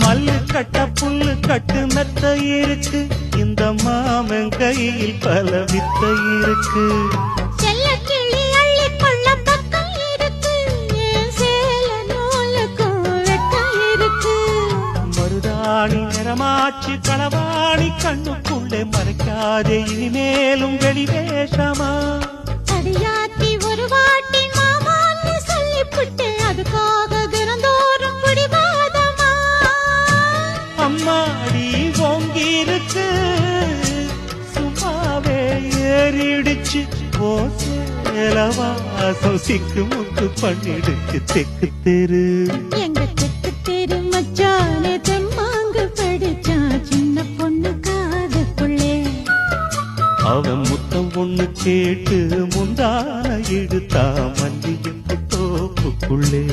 மல்லு கட்ட புல்லு கட்டு மெத்த இருக்கு, இந்த மாமன் கையில் பல வித்த இருக்கு. செல்ல கிளி அள்ளி கொள்ள பக்கம் இருக்கு, சேல நூலுக்கும் வெட்கம் இருக்கு. மருதாணி நிறமாச்சு களவாணி கண்ணுக்குள்ளே மறைக்காதே இனிமேலும் வெளிவேஷமா. அடியாத்தி ஒரு வாட்டி மாமான்னு சொல்லிப்புட்டு அதுக்காக தினந்தோறும் பிடிவாதமா. அம்மாடி ஓங்கிருக்கு சும்மாவே ஏறிடுச்சு, ஓ சேலவாசம் சிக்கு முக்கு பண்ணிடுச்சு தெக்கு தெரு. எங்க தெக்கு தெரு மச்சானே தெம்மாங்கு படிச்சா சின்ன பொண்ணு காதுக்குள்ளே. அவன் முத்தம் ஒண்ணு கேட்டு முந்தான எடுத்தா மல்லிகை தோப்புக்குள்ளே.